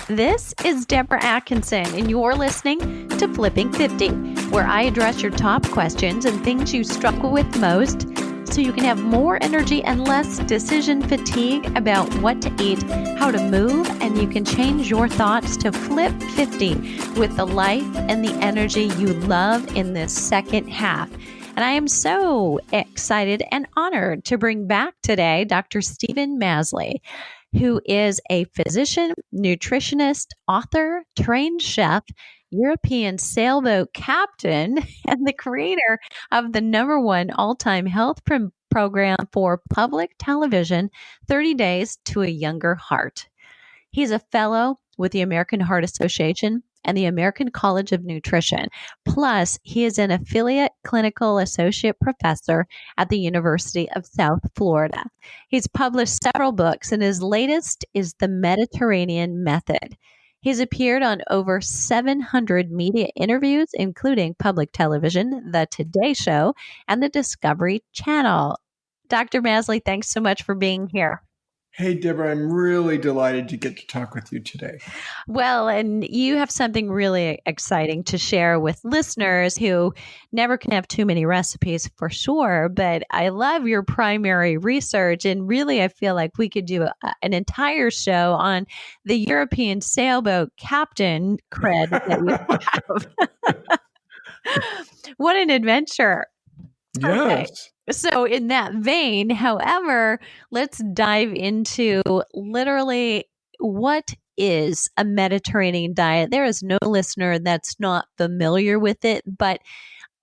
This is Deborah Atkinson, and you're listening to Flipping 50, where I address your top questions and things you struggle with most so you can have more energy and less decision fatigue about what to eat, how to move, and you can change your thoughts to Flip 50 with the life and the energy you love in this second half. And I am so excited and honored to bring back today Dr. Stephen Masley, who is a physician, nutritionist, author, trained chef, European sailboat captain, and the creator of the #1 all-time health program for public television, 30 Days to a Younger Heart. He's a fellow with the American Heart Association and the American College of Nutrition. Plus, he is an affiliate clinical associate professor at the University of South Florida. He's published several books, and his latest is The Mediterranean Method. He's appeared on over 700 media interviews, including public television, The Today Show, and the Discovery Channel. Dr. Masley, thanks so much for being here. Hey, Deborah, I'm really delighted to get to talk with you today. Well, and you have something really exciting to share with listeners who never can have too many recipes for sure, but I love your primary research. And really, I feel like we could do an entire show on the European sailboat captain cred that you have. What an adventure. Yes. Okay. So in that vein, however, let's dive into literally what is a Mediterranean diet. There is no listener that's not familiar with it, but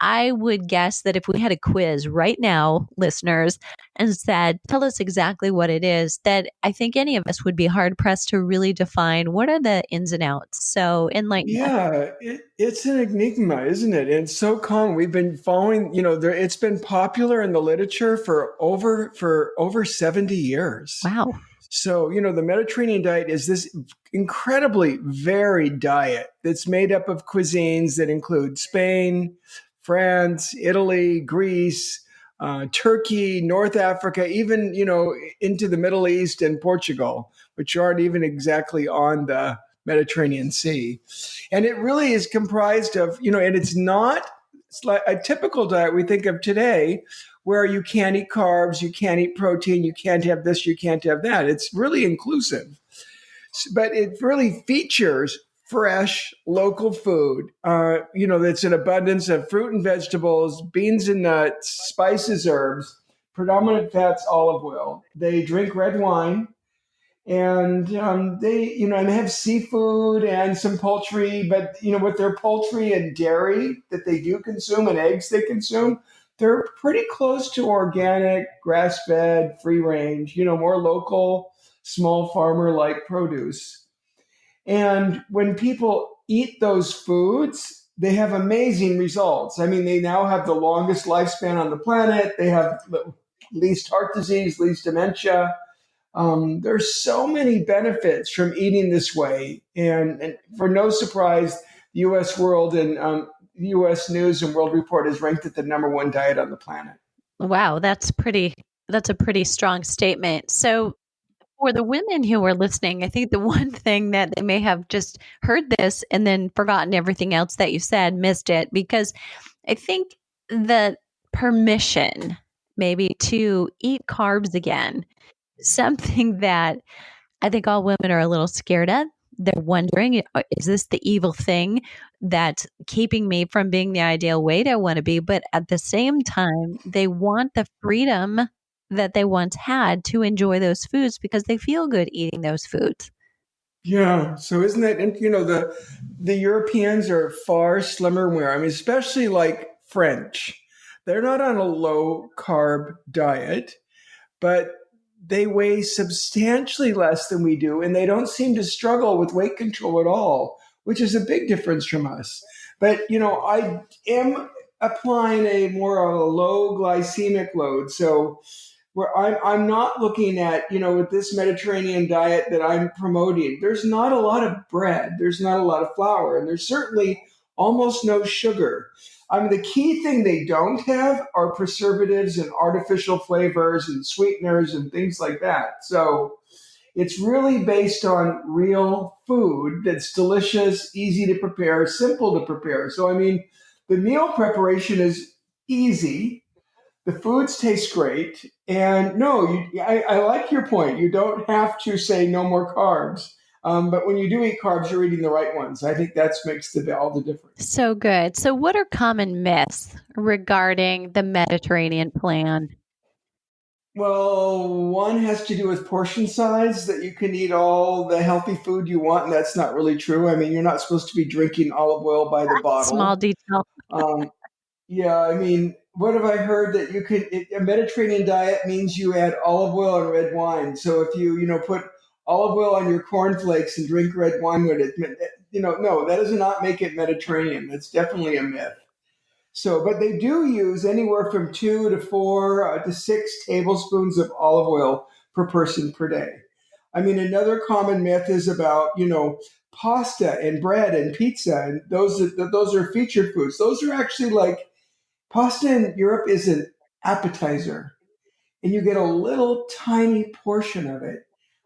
I would guess that if we had a quiz right now, listeners, and said, tell us exactly what it is, that I think any of us would be hard pressed to really define what are the ins and outs. So enlighten us. It's an enigma, isn't it? And it's so common. We've been following, it's been popular in the literature for over 70 years. Wow. So, the Mediterranean diet is this incredibly varied diet that's made up of cuisines that include Spain, France, Italy, Greece, Turkey, North Africa, even, into the Middle East and Portugal, which aren't even exactly on the Mediterranean Sea. And it really is comprised of, and it's not like a typical diet we think of today, where you can't eat carbs, you can't eat protein, you can't have this, you can't have that. It's really inclusive. But it really features fresh local food, that's an abundance of fruit and vegetables, beans and nuts, spices, herbs, predominant fats, olive oil. They drink red wine, and they have seafood and some poultry, but, with their poultry and dairy that they do consume and eggs they consume, they're pretty close to organic, grass-fed, free range, more local, small farmer-like produce. And when people eat those foods, they have amazing results. I mean, they now have the longest lifespan on the planet. They have the least heart disease, least dementia. There's so many benefits from eating this way. And for no surprise, the U.S. World and U.S. News and World Report is ranked at the #1 diet on the planet. Wow, that's a pretty strong statement. So for the women who are listening, I think the one thing that they may have just heard this and then forgotten everything else that you said, missed it, because I think the permission maybe to eat carbs again, something that I think all women are a little scared of. They're wondering, is this the evil thing that's keeping me from being the ideal weight I want to be? But at the same time, they want the freedom that they once had to enjoy those foods because they feel good eating those foods. Yeah. So isn't that, the Europeans are far slimmer and I mean, especially like French. They're not on a low carb diet, but they weigh substantially less than we do, and they don't seem to struggle with weight control at all, which is a big difference from us. But, I am applying a more of a low glycemic load. So where I'm not looking at, with this Mediterranean diet that I'm promoting, there's not a lot of bread, there's not a lot of flour, and there's certainly almost no sugar. I mean, the key thing they don't have are preservatives and artificial flavors and sweeteners and things like that. So, It's really based on real food that's delicious, easy to prepare, simple to prepare. So, I mean, the meal preparation is easy. The foods taste great. And no, I like your point. You don't have to say no more carbs. But when you do eat carbs, you're eating the right ones. I think that makes all the difference. So good. So, what are common myths regarding the Mediterranean plan? Well, one has to do with portion size, that you can eat all the healthy food you want, and that's not really true. I mean, you're not supposed to be drinking olive oil by the Small bottle. detail. Um, yeah, I mean, what have I heard that a Mediterranean diet means you add olive oil and red wine. So if you put olive oil on your cornflakes and drink red wine with it, no, that does not make it Mediterranean. That's definitely a myth. So, but they do use anywhere from 2 to 4 to 6 tablespoons of olive oil per person per day. I mean, another common myth is about, pasta and bread and pizza, and those are featured foods. Those are actually like pasta in Europe is an appetizer, and you get a little tiny portion of it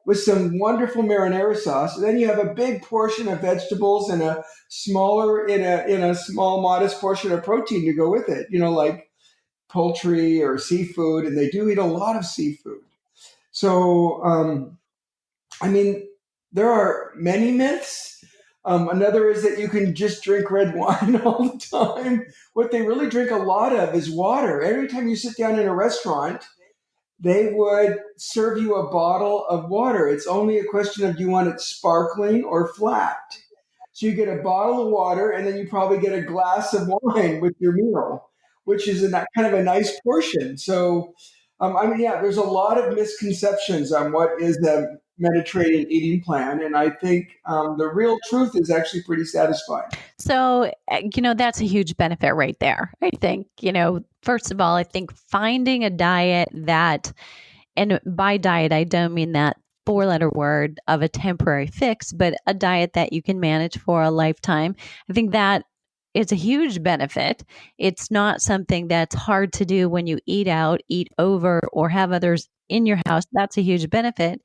with some wonderful marinara sauce. And then you have a big portion of vegetables and a smaller in a small modest portion of protein to go with it. Like poultry or seafood, and they do eat a lot of seafood. So, I mean, there are many myths. Another is that you can just drink red wine all the time. What they really drink a lot of is water. Every time you sit down in a restaurant, they would serve you a bottle of water. It's only a question of, do you want it sparkling or flat? So you get a bottle of water, and then you probably get a glass of wine with your meal, which is kind of a nice portion. So, I mean, yeah, there's a lot of misconceptions on what is a Mediterranean eating plan, and I think the real truth is actually pretty satisfying. So, that's a huge benefit right there. I think, first of all, I think finding a diet that, and by diet, I don't mean that four-letter word of a temporary fix, but a diet that you can manage for a lifetime. I think that is a huge benefit. It's not something that's hard to do when you eat out, eat over, or have others in your house. That's a huge benefit.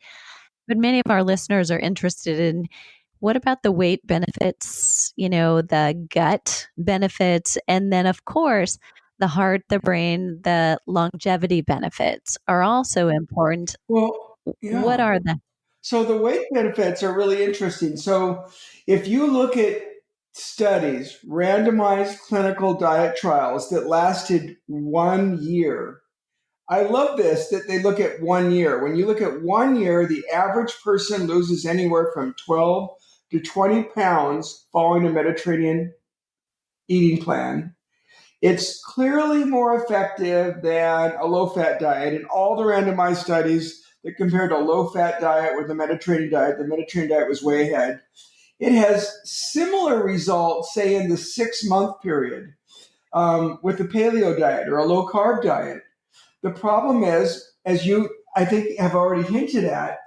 But many of our listeners are interested in, what about the weight benefits, the gut benefits, and then, of course, the heart, the brain, the longevity benefits are also important. Well, What yeah. are the So the weight benefits are really interesting. So if you look at studies, randomized clinical diet trials that lasted 1 year, I love this that they look at 1 year. When you look at 1 year, the average person loses anywhere from 12 to 20 pounds following a Mediterranean eating plan. It's clearly more effective than a low fat diet. In all the randomized studies that compared a low fat diet with the Mediterranean diet was way ahead. It has similar results, say, in the 6 month period with the paleo diet or a low carb diet. The problem is, as you, I think, have already hinted at,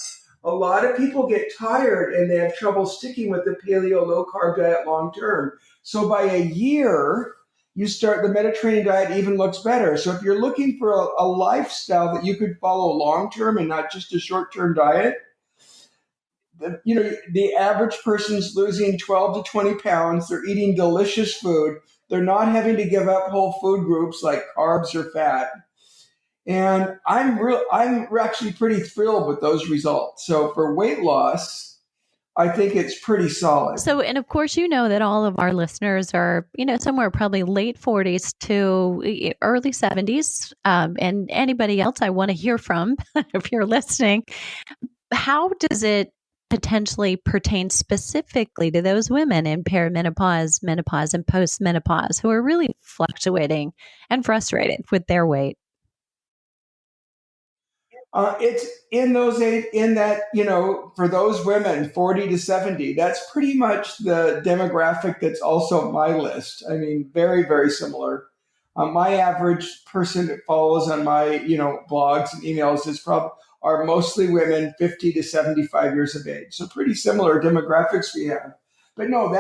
a lot of people get tired and they have trouble sticking with the paleo low carb diet long term. So by a year, you start the Mediterranean diet even looks better. So if you're looking for a lifestyle that you could follow long term and not just a short term diet, the average person's losing 12 to 20 pounds. They're eating delicious food. They're not having to give up whole food groups like carbs or fat. And I'm actually pretty thrilled with those results. So for weight loss, I think it's pretty solid. So, and of course, that all of our listeners are, somewhere probably late 40s to early 70s. And anybody else I want to hear from, if you're listening, how does it potentially pertain specifically to those women in perimenopause, menopause, and postmenopause who are really fluctuating and frustrated with their weight? It's in those eight, in that, for those women 40 to 70, that's pretty much the demographic that's also my list. I mean, very, very similar. My average person that follows on my, blogs and emails are mostly women 50 to 75 years of age. So pretty similar demographics we have. But no,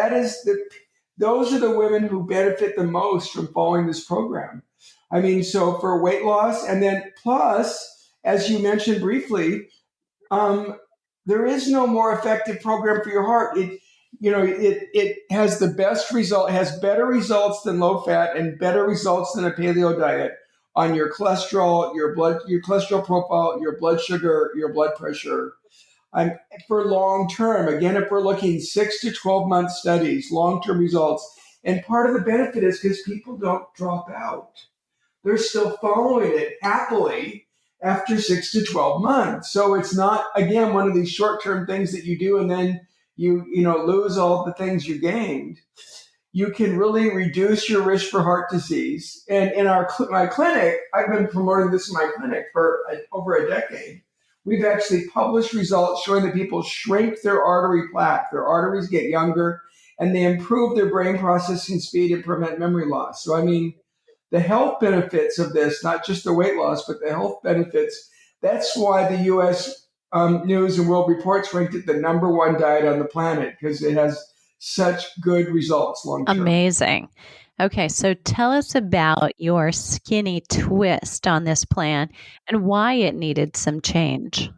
those are the women who benefit the most from following this program. I mean, so for weight loss, and then plus, as you mentioned briefly, um, there is no more effective program for your heart. It has the best result, has better results than low fat and better results than a paleo diet on your cholesterol, your cholesterol profile, your blood sugar, your blood pressure. I'm for long term. Again, if we're looking 6 to 12 month studies, long term results, and part of the benefit is because people don't drop out. They're still following it happily after 6 to 12 months. So it's not, again, one of these short term things that you do and then you lose all the things you gained. You can really reduce your risk for heart disease. And in my clinic, I've been promoting this in my clinic for over a decade. We've actually published results showing that people shrink their artery plaque, their arteries get younger, and they improve their brain processing speed and prevent memory loss. So, I mean, the health benefits of this, not just the weight loss, but the health benefits. That's why the U.S. News and World Reports ranked it the number one diet on the planet, because it has such good results long term. Amazing. Okay, so tell us about your skinny twist on this plan and why it needed some change.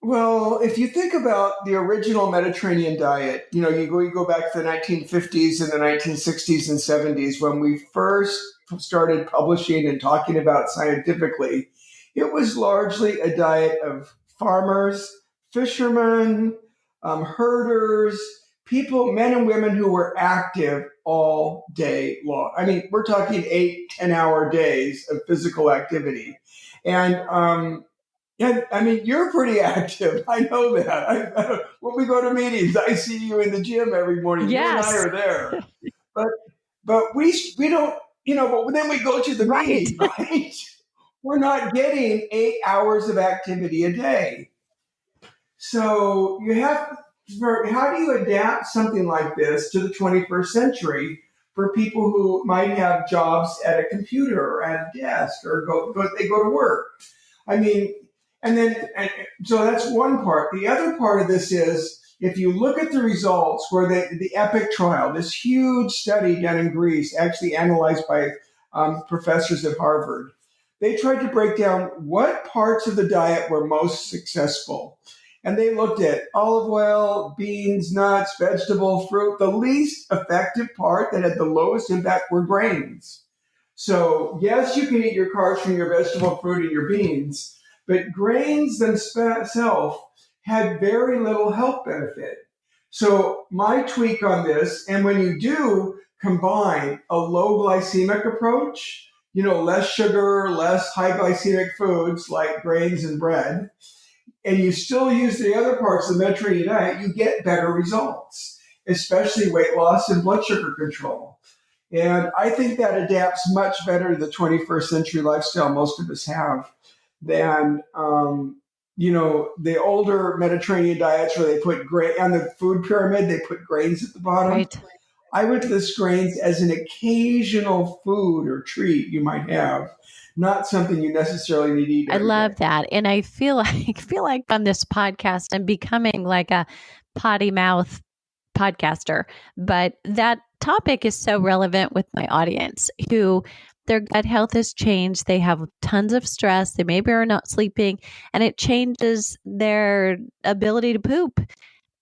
Well, if you think about the original Mediterranean diet, you go back to the 1950s and the 1960s and 70s when we first started publishing and talking about scientifically, it was largely a diet of farmers, fishermen, herders, people, men and women who were active all day long. I mean, we're talking 8-10 hour days of physical activity. And I mean, you're pretty active. I know that. When we go to meetings, I see you in the gym every morning. Yes. You and I are there. But we don't, but then we go to the meeting, right? We're not getting 8 hours of activity a day. So how do you adapt something like this to the 21st century for people who might have jobs at a computer or at a desk or they go to work? I mean, so that's one part. The other part of this is if you look at the results where the EPIC trial, this huge study done in Greece, actually analyzed by professors at Harvard, they tried to break down what parts of the diet were most successful. And they looked at olive oil, beans, nuts, vegetable, fruit. The least effective part that had the lowest impact were grains. So yes, you can eat your carbs from your vegetable, fruit, and your beans, but grains themselves had very little health benefit. So my tweak on this, and when you do combine a low glycemic approach, less sugar, less high glycemic foods like grains and bread, and you still use the other parts of the Mediterranean diet, you get better results, especially weight loss and blood sugar control. And I think that adapts much better to the 21st century lifestyle most of us have than, the older Mediterranean diets where they put grain on the food pyramid, they put grains at the bottom. Right. I would list grains as an occasional food or treat you might have, not something you necessarily need to eat. I love that. And I feel like on this podcast, I'm becoming like a potty mouth podcaster, but that topic is so relevant with my audience who their gut health has changed. They have tons of stress. They maybe are not sleeping and it changes their ability to poop.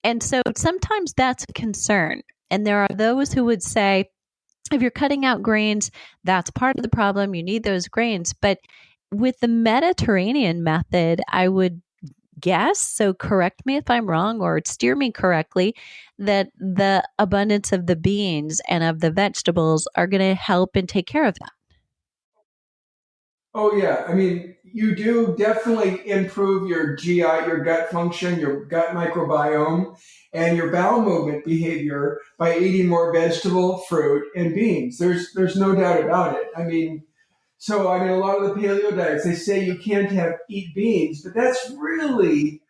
And so sometimes that's a concern. And there are those who would say, if you're cutting out grains, that's part of the problem. You need those grains. But with the Mediterranean method, I would guess, so correct me if I'm wrong or steer me correctly, that the abundance of the beans and of the vegetables are going to help and take care of that. Oh, yeah. I mean, you do definitely improve your GI, your gut function, your gut microbiome, and your bowel movement behavior by eating more vegetable, fruit, and beans. There's no doubt about it. I mean, a lot of the paleo diets, they say you can't eat beans, but that's really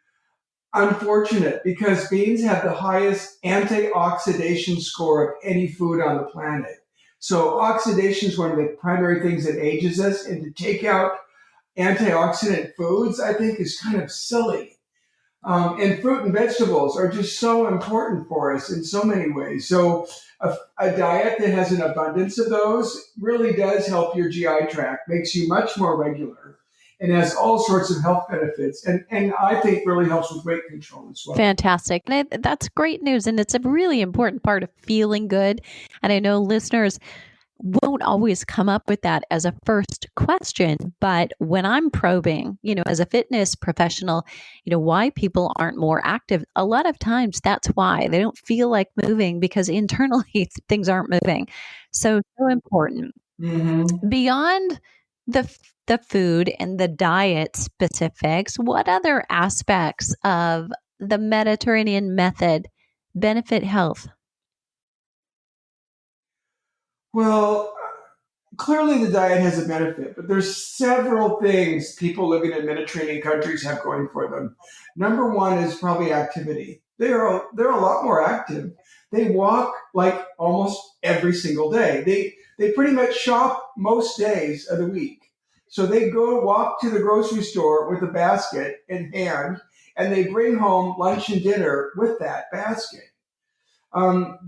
unfortunate because beans have the highest antioxidation score of any food on the planet. So oxidation is one of the primary things that ages us, and to take out antioxidant foods, I think, is kind of silly. And fruit and vegetables are just so important for us in so many ways. So a diet that has an abundance of those really does help your GI tract, makes you much more regular. and has all sorts of health benefits. And I think really helps with weight control as well. Fantastic. And that's great news. And it's a really important part of feeling good. And I know listeners won't always come up with that as a first question. But when I'm probing, as a fitness professional, why people aren't more active, a lot of times that's why they don't feel like moving because internally things aren't moving. So important. Mm-hmm. Beyond the food and the diet specifics, what other aspects of the Mediterranean method benefit health? Well, clearly the diet has a benefit, but there's several things people living in Mediterranean countries have going for them. Number one is probably activity. They're a lot more active. They walk like almost every single day. They pretty much shop most days of the week. So they go walk to the grocery store with a basket in hand, and they bring home lunch and dinner with that basket.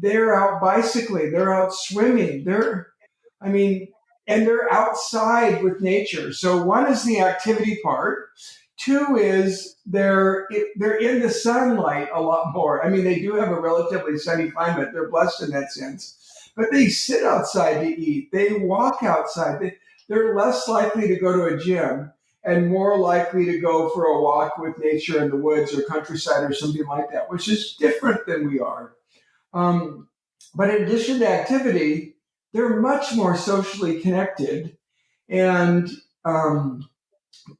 They're out bicycling, they're out swimming, I mean, and they're outside with nature. So one is the activity part. Two is they're in the sunlight a lot more. I mean, they do have a relatively sunny climate. They're blessed in that sense. But they sit outside to eat. They walk outside. They're less likely to go to a gym and more likely to go for a walk with nature in the woods or countryside or something like that, which is different than we are. Um, but in addition to activity, they're much more socially connected, and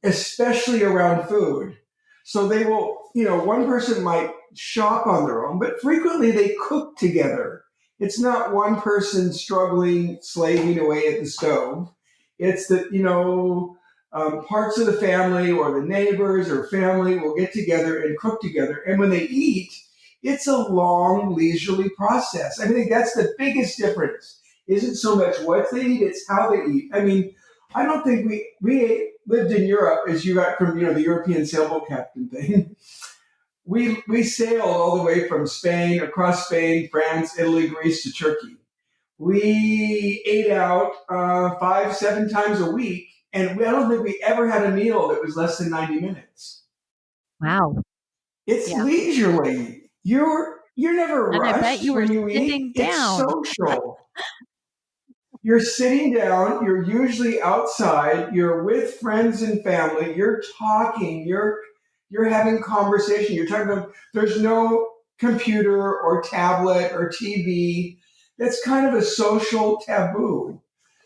especially around food. So they will, one person might shop on their own, but frequently they cook together. It's not one person struggling, slaving away at the stove. It's that, parts of the family or the neighbors or family will get together and cook together. And when they eat, it's a long, leisurely process. I think that's the biggest difference. Isn't so much what they eat, it's how they eat. I mean, I don't think we lived in Europe, as you got from the European sailboat captain thing. We sailed all the way from Spain, across Spain, France, Italy, Greece to Turkey. We ate out 5, 7 times a week, and I don't think we ever had a meal that was less than 90 minutes. Wow. It's Yeah. leisurely. You're never And I bet rushed you were when you sitting eat. It's down. social. You're sitting down, you're usually outside, you're with friends and family, you're talking, you're having conversation, you're talking about there's no computer or tablet or TV. That's kind of a social taboo.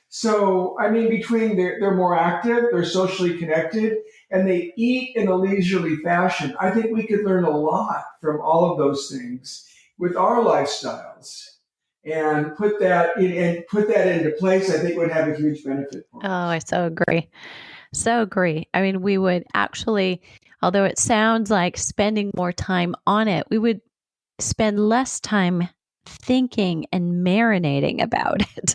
So, I mean, between they're more active, they're socially connected, and they eat in a leisurely fashion. I think we could learn a lot from all of those things with our lifestyles and put that into place. I think would have a huge benefit for Oh, us. I so agree. So agree. I mean, we would actually, although it sounds like spending more time on it, we would spend less time thinking and marinating about it.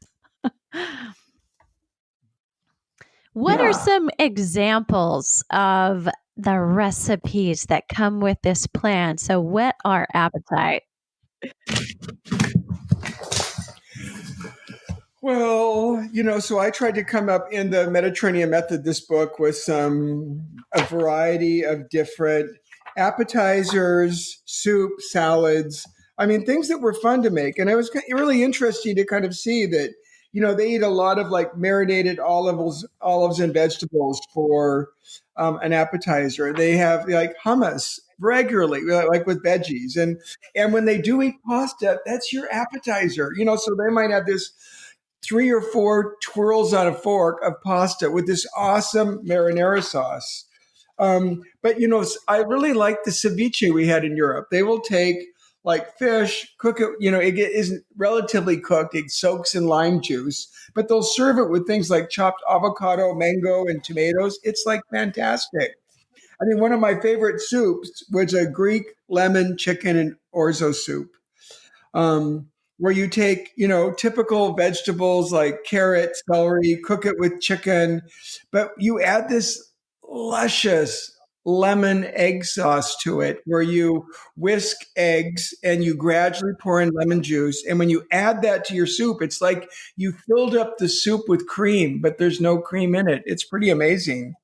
What are Yeah. some examples of the recipes that come with this plan? So, whet our appetite. Well, so I tried to come up in the Mediterranean method, this book, with a variety of different appetizers, soup, salads. I mean, things that were fun to make. And it was really interesting to kind of see that, they eat a lot of like marinated olives and vegetables for an appetizer. They have like hummus regularly, like with veggies. And when they do eat pasta, that's your appetizer, so they might have this 3 or 4 twirls on a fork of pasta with this awesome marinara sauce. But I really like the ceviche we had in Europe. They will take like fish, cook it. It isn't relatively cooked. It soaks in lime juice, but they'll serve it with things like chopped avocado, mango, and tomatoes. It's like fantastic. I mean, one of my favorite soups was a Greek lemon chicken and orzo soup, where you take, typical vegetables like carrot, celery, cook it with chicken, but you add this luscious lemon egg sauce to it where you whisk eggs and you gradually pour in lemon juice. And when you add that to your soup, it's like you filled up the soup with cream, but there's no cream in it. It's pretty amazing.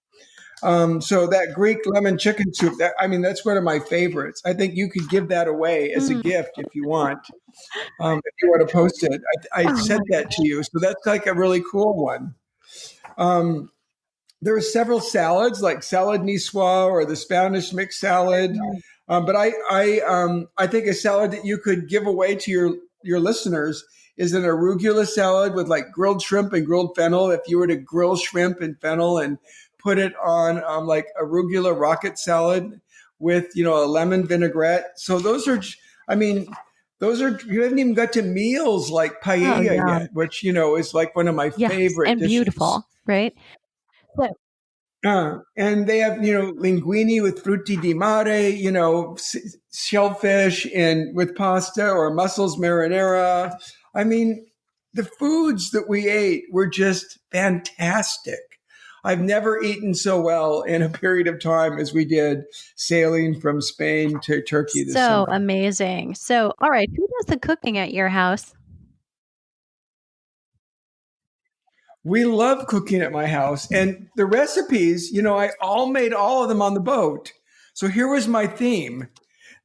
So that Greek lemon chicken soup, that's one of my favorites. I think you could give that away as a Mm. gift if you want. If you want to post it, I Oh my sent that to you. So that's like a really cool one. Um, there are several salads like salad niçoise or the Spanish mixed salad. goodness. I think a salad that you could give away to your listeners is an arugula salad with like grilled shrimp and grilled fennel. If you were to grill shrimp and fennel and put it on like arugula rocket salad with a lemon vinaigrette. So I mean, you haven't even got to meals like Oh paella yeah. yet, which is like one of my Yes, favorite and dishes. beautiful, right? So, And they have, linguine with frutti di mare, shellfish and with pasta or mussels marinara. I mean, the foods that we ate were just fantastic. I've never eaten so well in a period of time as we did sailing from Spain to Turkey this so summer. amazing. So, all right, who does the cooking at your house? We love cooking at my house. And the recipes, I all made all of them on the boat. So here was my theme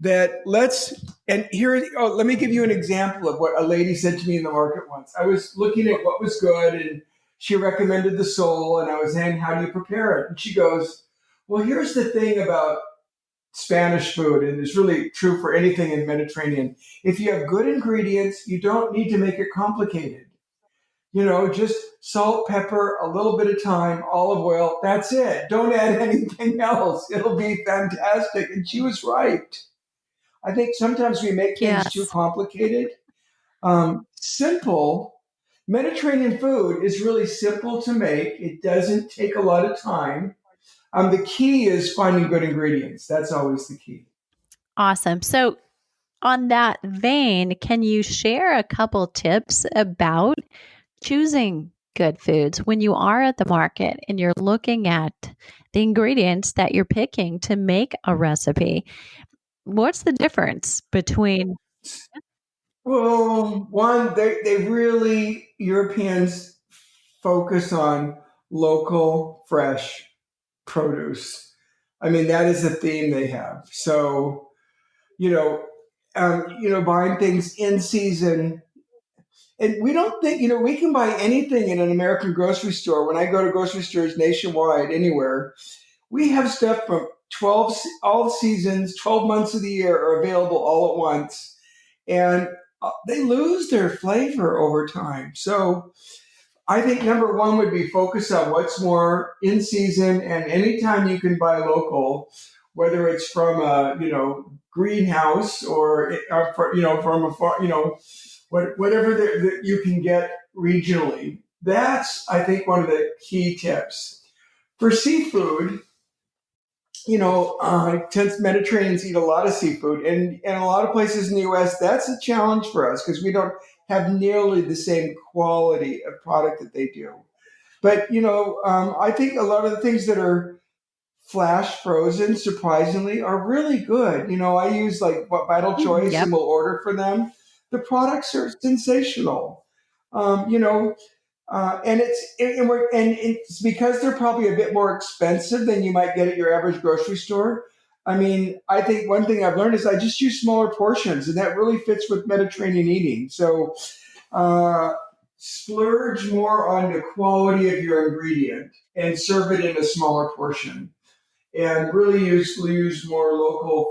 that let me give you an example of what a lady said to me in the market once. I was looking at what was good and she recommended the sole and I was saying, how do you prepare it? And she goes, well, here's the thing about Spanish food, and it's really true for anything in Mediterranean. If you have good ingredients, you don't need to make it complicated. Just salt, pepper, a little bit of thyme, olive oil. That's it. Don't add anything else. It'll be fantastic. And she was right. I think sometimes we make things too Yes. complicated. Simple. Mediterranean food is really simple to make. It doesn't take a lot of time. The key is finding good ingredients. That's always the key. Awesome. So, on that vein, can you share a couple tips about choosing good foods when you are at the market and you're looking at the ingredients that you're picking to make a recipe? What's the difference between Well, one, they really, Europeans focus on local, fresh produce. I mean, that is a theme they have. So, you know, buying things in season. And we don't think, we can buy anything in an American grocery store. When I go to grocery stores nationwide, anywhere, we have stuff from all seasons, 12 months of the year are available all at once. And they lose their flavor over time. So I think number one would be focus on what's more in season and anytime you can buy local, whether it's from a, greenhouse or from a farm, whatever you can get regionally. That's, I think, one of the key tips. For seafood, Mediterraneans eat a lot of seafood, and a lot of places in the U.S. That's a challenge for us because we don't have nearly the same quality of product that they do. But I think a lot of the things that are flash frozen, surprisingly, are really good. I use like what Vital Mhm. Choice Yep. and will order for them. The products are sensational. Um, you know, and it's because they're probably a bit more expensive than you might get at your average grocery store. I mean, I think one thing I've learned is I just use smaller portions, and that really fits with Mediterranean eating. So, uh, splurge more on the quality of your ingredient and serve it in a smaller portion. And really use more local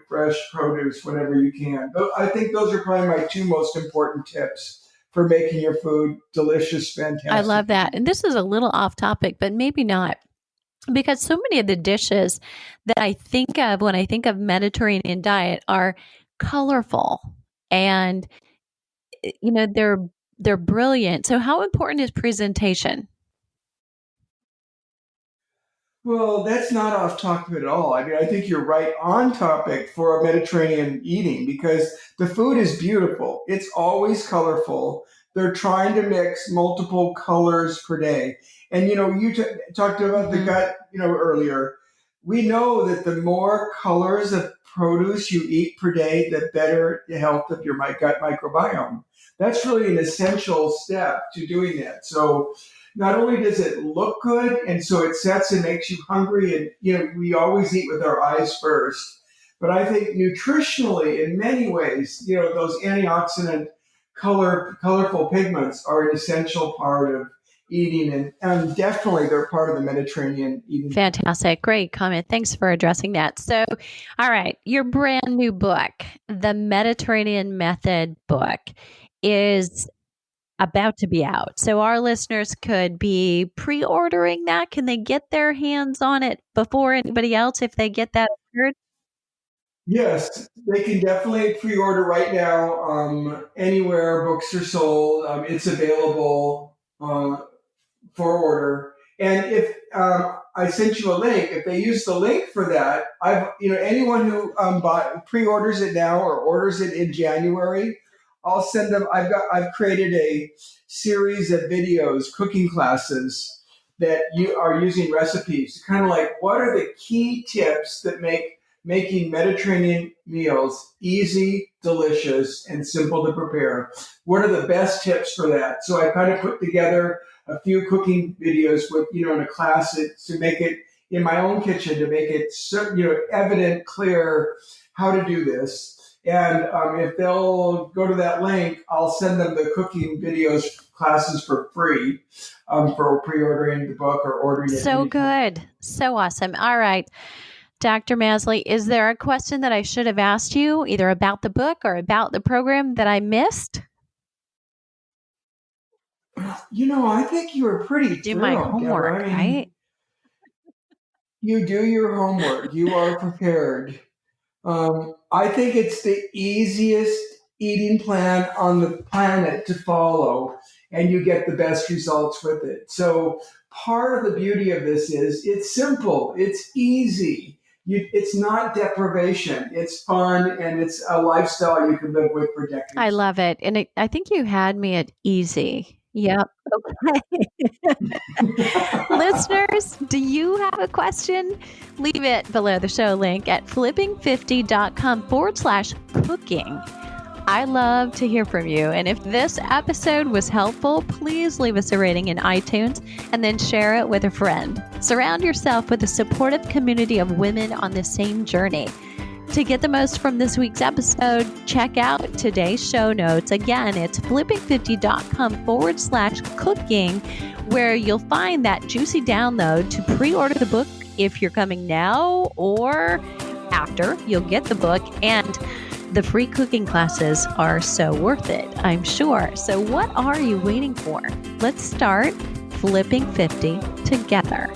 fresh produce whenever you can. But I think those are probably my two most important tips for making your food delicious, I fantastic love to that. eat. And this is a little off topic, but maybe not. Because so many of the dishes that I think of when I think of Mediterranean diet are colorful and they're brilliant. So how important is presentation? Well, that's not off topic at all. I mean, I think you're right on topic for Mediterranean eating because the food is beautiful. It's always colorful. They're trying to mix multiple colors per day. And you talked about the Hmm. gut, earlier. We know that the more colors of produce you eat per day, the better the health of your gut microbiome. That's really an essential step to doing that. So, not only does it look good, and so it sets and makes you hungry, and we always eat with our eyes first. But I think nutritionally, in many ways, those antioxidant colorful pigments are an essential part of eating, and definitely they're part of the Mediterranean eating. Fantastic. Great comment. Thanks for addressing that. So, all right, your brand new book, the Mediterranean Method book, is about to be out. So our listeners could be pre-ordering that. Can they get their hands on it before anybody else if they get that ordered? Yes, they can definitely pre-order right now. Anywhere books are sold, it's available for order. And if I sent you a link, if they use the link for that, anyone who pre-orders it now or orders it in January, I'll send them. I've created a series of videos, cooking classes that you are using recipes, kind of like what are the key tips that make making Mediterranean meals easy, delicious, and simple to prepare. What are the best tips for that? So I kind of put together a few cooking videos with, in a class to make it in my own kitchen, to make it, evident, clear how to do this. And if they'll go to that link, I'll send them the cooking videos classes for free for pre-ordering the book or ordering it. So good. So awesome. All right. Dr. Masley, is there a question that I should have asked you either about the book or about the program that I missed? I think you were pretty do my homework, Deborah. right? You do your homework. You are prepared. I think it's the easiest eating plan on the planet to follow, and you get the best results with it. So part of the beauty of this is it's simple, it's easy. It's not deprivation. It's fun, and it's a lifestyle you can live with for decades. I love it. And I think you had me at easy. Yep. Okay. Listeners, do you have a question? Leave it below the show link at flipping50.com/cooking. I love to hear from you. And if this episode was helpful, please leave us a rating in iTunes and then share it with a friend. Surround yourself with a supportive community of women on the same journey. To get the most from this week's episode, check out today's show notes. Again, it's flipping50.com/cooking, where you'll find that juicy download to pre-order the book if you're coming now or after. You'll get the book, and the free cooking classes are so worth it, I'm sure. So what are you waiting for? Let's start flipping 50 together.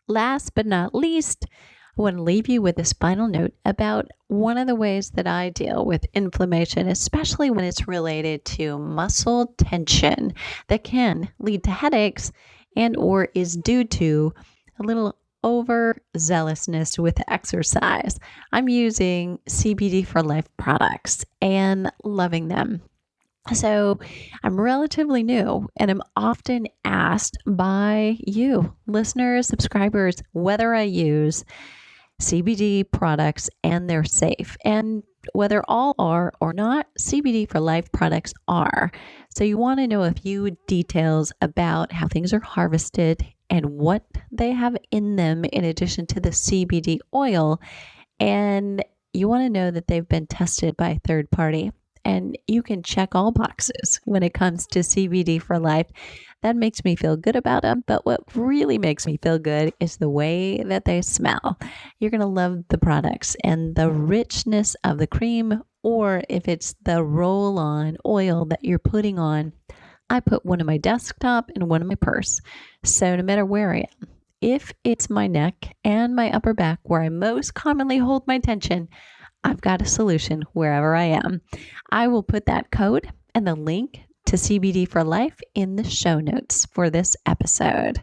Last but not least, I want to leave you with this final note about one of the ways that I deal with inflammation, especially when it's related to muscle tension that can lead to headaches and or is due to a little overzealousness with exercise. I'm using CBD for Life products and loving them. So I'm relatively new, and I'm often asked by you, listeners, subscribers, whether I use CBD products and they're safe. And whether all are or not, CBD for Life products are. So you want to know a few details about how things are harvested and what they have in them in addition to the CBD oil. And you want to know that they've been tested by a third party. And you can check all boxes when it comes to CBD for Life. That makes me feel good about them. But what really makes me feel good is the way that they smell. You're going to love the products and the richness of the cream, or if it's the roll-on oil that you're putting on. I put one in my desktop and one in my purse. So no matter where I am, if it's my neck and my upper back where I most commonly hold my tension, I've got a solution wherever I am. I will put that code and the link to CBD for Life in the show notes for this episode.